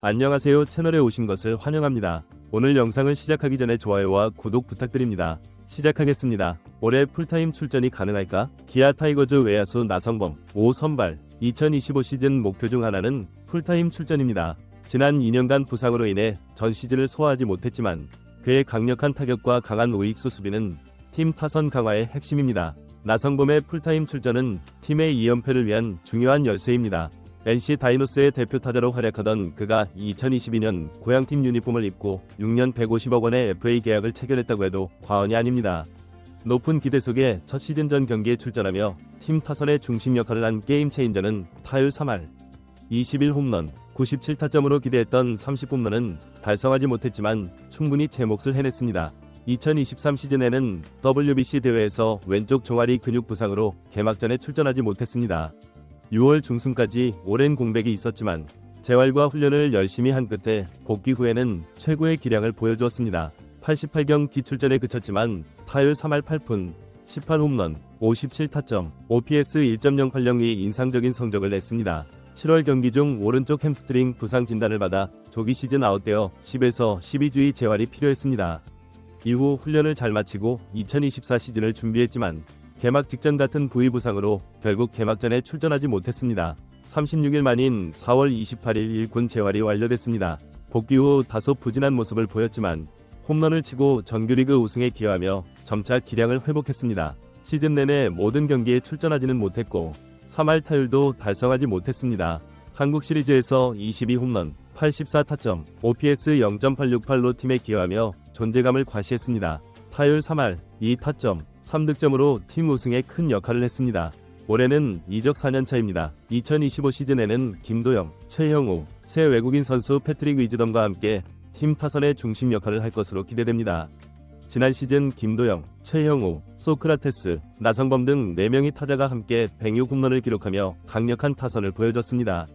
안녕하세요. 채널에 오신 것을 환영합니다. 오늘 영상을 시작하기 전에 좋아요와 구독 부탁드립니다. 시작하겠습니다. 올해 풀타임 출전이 가능할까? 기아 타이거즈 외야수 나성범 5선발 2025 시즌 목표 중 하나는 풀타임 출전입니다. 지난 2년간 부상으로 인해 전 시즌을 소화하지 못했지만 그의 강력한 타격과 강한 우익수 수비는 팀 타선 강화의 핵심입니다. 나성범의 풀타임 출전은 팀의 2연패를 위한 중요한 열쇠입니다. NC 다이노스의 대표 타자로 활약하던 그가 2022년 고향팀 유니폼을 입고 6년 150억 원의 FA 계약을 체결했다고 해도 과언이 아닙니다. 높은 기대 속에 첫 시즌전 경기에 출전하며 팀 타선의 중심 역할을 한 게임 체인저는 타율 3할 21홈런 97타점으로 기대했던 30홈런은 달성하지 못했지만 충분히 제 몫을 해냈습니다. 2023 시즌에는 WBC 대회에서 왼쪽 종아리 근육 부상으로 개막전에 출전하지 못했습니다. 6월 중순까지 오랜 공백이 있었지만 재활과 훈련을 열심히 한 끝에 복귀 후에는 최고의 기량을 보여주었습니다. 88경기 출전에 그쳤지만 타율 3할 8푼 18홈런 57타점 OPS 1.08이 인상적인 성적을 냈습니다. 7월 경기 중 오른쪽 햄스트링 부상 진단을 받아 조기 시즌 아웃되어 10에서 12주의 재활이 필요했습니다. 이후 훈련을 잘 마치고 2024 시즌을 준비했지만 개막 직전 같은 부위 부상으로 결국 개막전에 출전하지 못했습니다. 36일 만인 4월 28일 1군 재활이 완료됐습니다. 복귀 후 다소 부진한 모습을 보였지만 홈런을 치고 정규리그 우승에 기여하며 점차 기량을 회복했습니다. 시즌 내내 모든 경기에 출전하지는 못했고 3할 타율도 달성하지 못했습니다. 한국 시리즈에서 22홈런 84타점 OPS 0.868로 팀에 기여하며 존재감을 과시했습니다. 타율 3할 2타점 3득점으로 팀 우승에 큰 역할을 했습니다. 올해는 이적 4년차입니다. 2025 시즌에는 김도영, 최형우, 새 외국인 선수 패트릭 위즈덤과 함께 팀 타선의 중심 역할을 할 것으로 기대됩니다. 지난 시즌 김도영, 최형우, 소크라테스, 나성범 등 4명의 타자가 함께 106홈런을 기록하며 강력한 타선을 보여줬습니다.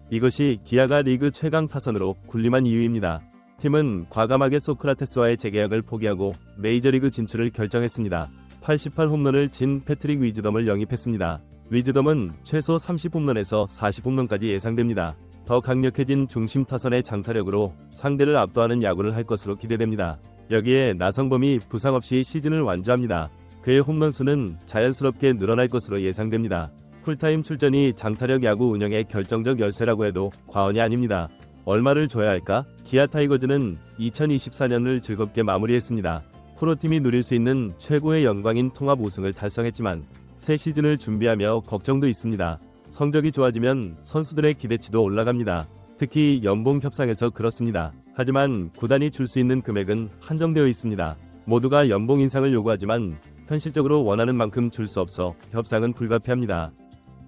이것이 기아가 리그 최강 타선으로 군림한 이유입니다. 팀은 과감하게 소크라테스와의 재계약을 포기하고 메이저리그 진출을 결정했습니다. 88홈런을 진 패트릭 위즈덤을 영입했습니다. 위즈덤은 최소 30홈런에서 40홈런까지 예상됩니다. 더 강력해진 중심 타선의 장타력으로 상대를 압도하는 야구를 할 것으로 기대됩니다. 여기에 나성범이 부상 없이 시즌을 완주합니다. 그의 홈런 수는 자연스럽게 늘어날 것으로 예상됩니다. 풀타임 출전이 장타력 야구 운영의 결정적 열쇠라고 해도 과언이 아닙니다. 얼마를 줘야 할까? 기아 타이거즈는 2024년을 즐겁게 마무리했습니다. 프로팀이 누릴 수 있는 최고의 영광인 통합 우승을 달성했지만 새 시즌을 준비하며 걱정도 있습니다. 성적이 좋아지면 선수들의 기대치도 올라갑니다. 특히 연봉 협상에서 그렇습니다. 하지만 구단이 줄 수 있는 금액은 한정되어 있습니다. 모두가 연봉 인상을 요구하지만 현실적으로 원하는 만큼 줄 수 없어 협상은 불가피합니다.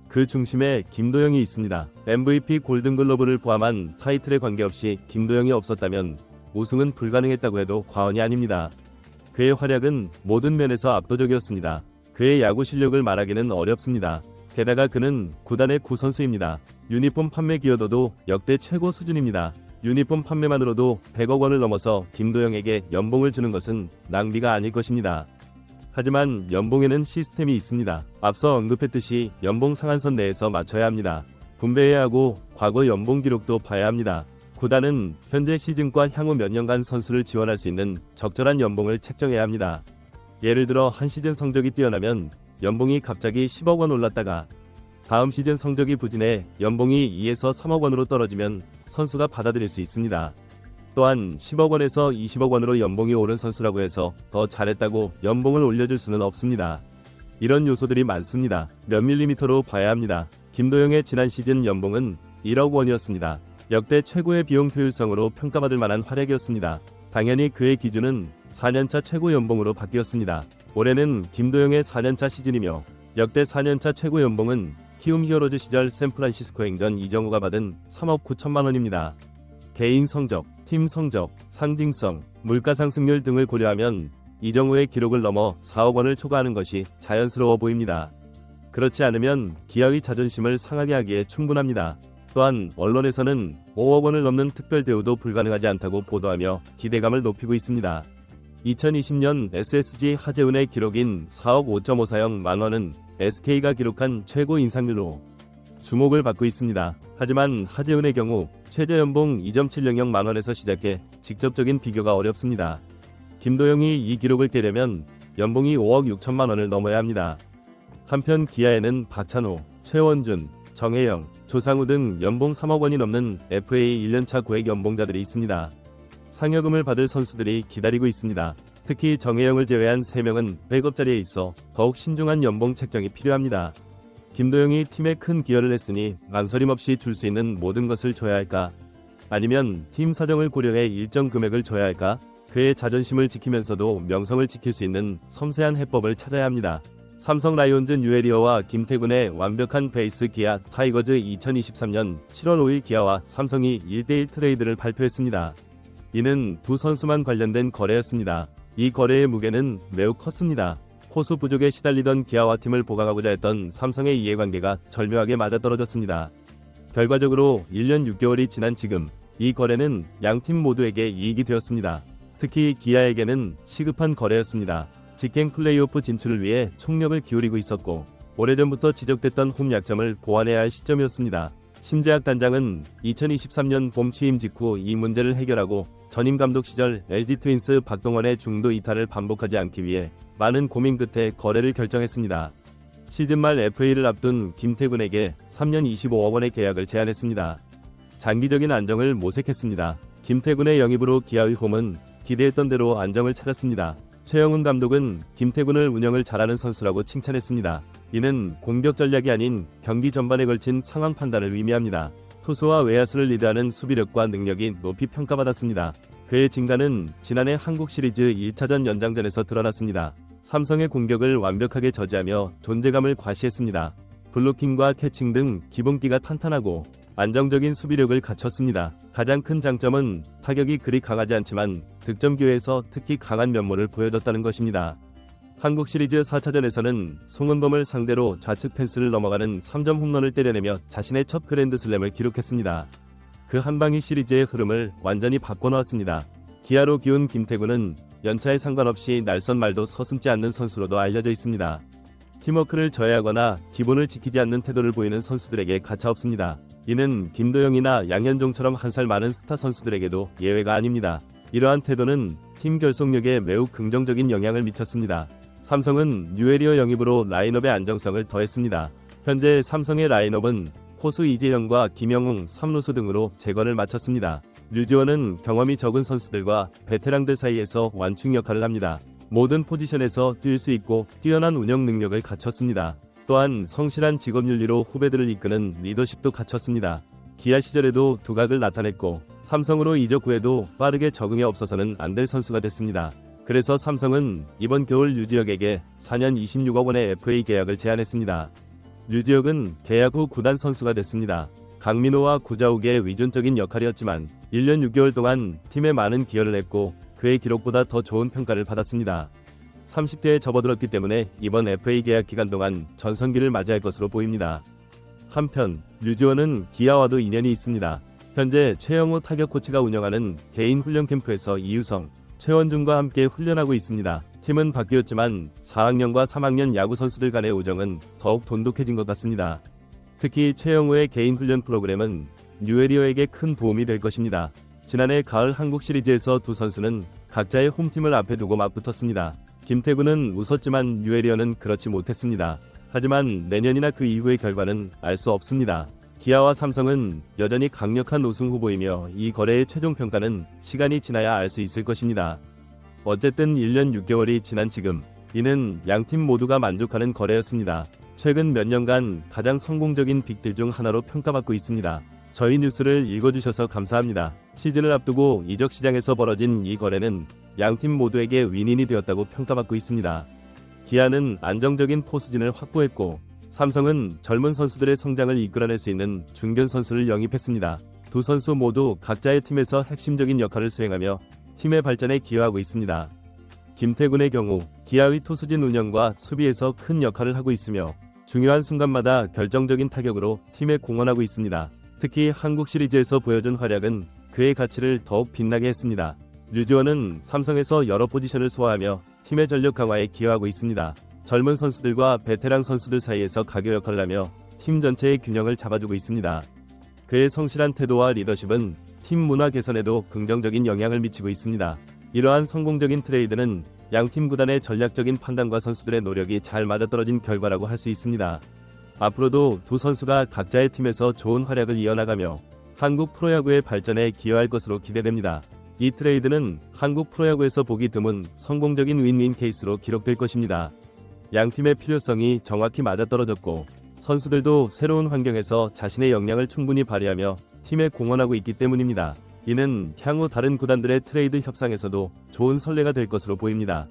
그 중심에 김도영이 있습니다. MVP 골든글러브를 포함한 타이틀에 관계없이 김도영이 없었다면 우승은 불가능했다고 해도 과언이 아닙니다. 그의 활약은 모든 면에서 압도적이었습니다. 그의 야구 실력을 말하기는 어렵습니다. 게다가 그는 구단의 구선수입니다. 유니폼 판매 기여도도 역대 최고 수준입니다. 유니폼 판매만으로도 100억 원을 넘어서 김도영에게 연봉을 주는 것은 낭비가 아닐 것입니다. 하지만 연봉에는 시스템이 있습니다. 앞서 언급했듯이 연봉 상한선 내에서 맞춰야 합니다. 분배해야 하고 과거 연봉 기록도 봐야 합니다. 구단은 현재 시즌과 향후 몇 년간 선수를 지원할 수 있는 적절한 연봉을 책정해야 합니다. 예를 들어 한 시즌 성적이 뛰어나면 연봉이 갑자기 10억 원 올랐다가 다음 시즌 성적이 부진해 연봉이 2에서 3억 원으로 떨어지면 선수가 받아들일 수 있습니다. 또한 10억 원에서 20억 원으로 연봉이 오른 선수라고 해서 더 잘했다고 연봉을 올려줄 수는 없습니다. 이런 요소들이 많습니다. 몇 밀리미터로 봐야 합니다. 김도영의 지난 시즌 연봉은 1억 원이었습니다. 역대 최고의 비용 효율성으로 평가받을 만한 활약이었습니다. 당연히 그의 기준은 4년차 최고 연봉으로 바뀌었습니다. 올해는 김도영의 4년차 시즌이며 역대 4년차 최고 연봉은 키움 히어로즈 시절 샌프란시스코 행전 이정우가 받은 3억 9천만 원입니다. 개인 성적, 팀 성적, 상징성, 물가 상승률 등을 고려하면 이정우의 기록을 넘어 4억 원을 초과하는 것이 자연스러워 보입니다. 그렇지 않으면 기아의 자존심을 상하게 하기에 충분합니다. 또한 언론에서는 5억 원을 넘는 특별 대우도 불가능하지 않다고 보도하며 기대감을 높이고 있습니다. 2020년 SSG 하재훈의 기록인 4억 5.54영 만원은 SK가 기록한 최고 인상률로 주목을 받고 있습니다. 하지만 하재훈의 경우 최저 연봉 2.700만 원에서 시작해 직접적인 비교가 어렵습니다. 김도영이 이 기록을 깨려면 연봉이 5억 6천만 원을 넘어야 합니다. 한편 기아에는 박찬호, 최원준, 정혜영, 조상우 등 연봉 3억 원이 넘는 FA 1년차 고액 연봉자들이 있습니다. 상여금을 받을 선수들이 기다리고 있습니다. 특히 정혜영을 제외한 3명은 백업 자리에 있어 더욱 신중한 연봉 책정이 필요합니다. 김도영이 팀에 큰 기여를 했으니 망설임 없이 줄 수 있는 모든 것을 줘야 할까? 아니면 팀 사정을 고려해 일정 금액을 줘야 할까? 그의 자존심을 지키면서도 명성을 지킬 수 있는 섬세한 해법을 찾아야 합니다. 삼성 라이온즈 뉴에리어와 김태군의 완벽한 베이스 기아 타이거즈 2023년 7월 5일 기아와 삼성이 1대1 트레이드를 발표했습니다. 이는 두 선수만 관련된 거래였습니다. 이 거래의 무게는 매우 컸습니다. 포수 부족에 시달리던 기아와 팀을 보강하고자 했던 삼성의 이해관계가 절묘하게 맞아떨어졌습니다. 결과적으로 1년 6개월이 지난 지금 이 거래는 양팀 모두에게 이익이 되었습니다. 특히 기아에게는 시급한 거래였습니다. 직행 플레이오프 진출을 위해 총력을 기울이고 있었고 오래전부터 지적됐던 홈 약점을 보완해야 할 시점이었습니다. 심재학 단장은 2023년 봄 취임 직후 이 문제를 해결하고 전임 감독 시절 LG 트윈스 박동원의 중도 이탈을 반복하지 않기 위해 많은 고민 끝에 거래를 결정했습니다. 시즌 말 FA를 앞둔 김태군에게 3년 25억 원의 계약을 제안했습니다. 장기적인 안정을 모색했습니다. 김태군의 영입으로 기아의 홈은 기대했던 대로 안정을 찾았습니다. 최영훈 감독은 김태군을 운영을 잘하는 선수라고 칭찬했습니다. 이는 공격 전략이 아닌 경기 전반에 걸친 상황 판단을 의미합니다. 투수와 외야수를 리드하는 수비력과 능력이 높이 평가받았습니다. 그의 진가는 지난해 한국 시리즈 1차전 연장전에서 드러났습니다. 삼성의 공격을 완벽하게 저지하며 존재감을 과시했습니다. 블로킹과 캐칭 등 기본기가 탄탄하고 안정적인 수비력을 갖췄습니다. 가장 큰 장점은 타격이 그리 강하지 않지만 득점 기회에서 특히 강한 면모를 보여줬다는 것입니다. 한국 시리즈 4차전에서는 송은범을 상대로 좌측 펜스를 넘어가는 3점 홈런을 때려내며 자신의 첫 그랜드슬램을 기록했습니다. 그 한 방이 시리즈의 흐름을 완전히 바꿔놓았습니다. 기아로 기운 김태군은 연차에 상관없이 날선 말도 서슴지 않는 선수로도 알려져 있습니다. 팀워크를 저해하거나 기본을 지키지 않는 태도를 보이는 선수들에게 가차없습니다. 이는 김도영이나 양현종처럼 한 살 많은 스타 선수들에게도 예외가 아닙니다. 이러한 태도는 팀 결속력에 매우 긍정적인 영향을 미쳤습니다. 삼성은 뉴에리어 영입으로 라인업의 안정성을 더했습니다. 현재 삼성의 라인업은 포수 이재영과 김영웅, 삼루수 등으로 재건을 마쳤습니다. 류지원은 경험이 적은 선수들과 베테랑들 사이에서 완충 역할을 합니다. 모든 포지션에서 뛸 수 있고 뛰어난 운영 능력을 갖췄습니다. 또한 성실한 직업윤리로 후배들을 이끄는 리더십도 갖췄습니다. 기아 시절에도 두각을 나타냈고 삼성으로 이적 후에도 빠르게 적응에 없어서는 안 될 선수가 됐습니다. 그래서 삼성은 이번 겨울 류지혁에게 4년 26억 원의 FA 계약을 제안했습니다. 류지혁은 계약 후 구단 선수가 됐습니다. 강민호와 구자욱의 위존적인 역할이었지만 1년 6개월 동안 팀에 많은 기여를 했고 그의 기록보다 더 좋은 평가를 받았습니다. 30대에 접어들었기 때문에 이번 FA 계약 기간 동안 전성기를 맞이할 것으로 보입니다. 한편 류지원은 기아와도 인연이 있습니다. 현재 최영호 타격 코치가 운영하는 개인 훈련 캠프에서 이유성, 최원준과 함께 훈련하고 있습니다. 팀은 바뀌었지만 4학년과 3학년 야구 선수들 간의 우정은 더욱 돈독해진 것 같습니다. 특히 최영호의 개인 훈련 프로그램은 뉴에리어에게 큰 도움이 될 것입니다. 지난해 가을 한국 시리즈에서 두 선수는 각자의 홈팀을 앞에 두고 맞붙었습니다. 김태군은 웃었지만 뉴에리어는 그렇지 못했습니다. 하지만 내년이나 그 이후의 결과는 알 수 없습니다. 기아와 삼성은 여전히 강력한 우승 후보이며 이 거래의 최종 평가는 시간이 지나야 알 수 있을 것입니다. 어쨌든 1년 6개월이 지난 지금 이는 양팀 모두가 만족하는 거래였습니다. 최근 몇 년간 가장 성공적인 빅딜 중 하나로 평가받고 있습니다. 저희 뉴스를 읽어주셔서 감사합니다. 시즌을 앞두고 이적 시장에서 벌어진 이 거래는 양팀 모두에게 윈윈이 되었다고 평가받고 있습니다. 기아는 안정적인 포수진을 확보했고 삼성은 젊은 선수들의 성장을 이끌어낼 수 있는 중견 선수를 영입했습니다. 두 선수 모두 각자의 팀에서 핵심적인 역할을 수행하며 팀의 발전에 기여하고 있습니다. 김태군의 경우 기아의 투수진 운영과 수비에서 큰 역할을 하고 있으며 중요한 순간마다 결정적인 타격으로 팀에 공헌하고 있습니다. 특히 한국 시리즈에서 보여준 활약은 그의 가치를 더욱 빛나게 했습니다. 류지원은 삼성에서 여러 포지션을 소화하며 팀의 전력 강화에 기여하고 있습니다. 젊은 선수들과 베테랑 선수들 사이에서 가교 역할을 하며 팀 전체의 균형을 잡아주고 있습니다. 그의 성실한 태도와 리더십은 팀 문화 개선에도 긍정적인 영향을 미치고 있습니다. 이러한 성공적인 트레이드는 양팀 구단의 전략적인 판단과 선수들의 노력이 잘 맞아떨어진 결과라고 할 수 있습니다. 앞으로도 두 선수가 각자의 팀에서 좋은 활약을 이어나가며 한국 프로야구의 발전에 기여할 것으로 기대됩니다. 이 트레이드는 한국 프로야구에서 보기 드문 성공적인 윈윈 케이스로 기록될 것입니다. 양팀의 필요성이 정확히 맞아떨어졌고 선수들도 새로운 환경에서 자신의 역량을 충분히 발휘하며 팀에 공헌하고 있기 때문입니다. 이는 향후 다른 구단들의 트레이드 협상에서도 좋은 선례가 될 것으로 보입니다.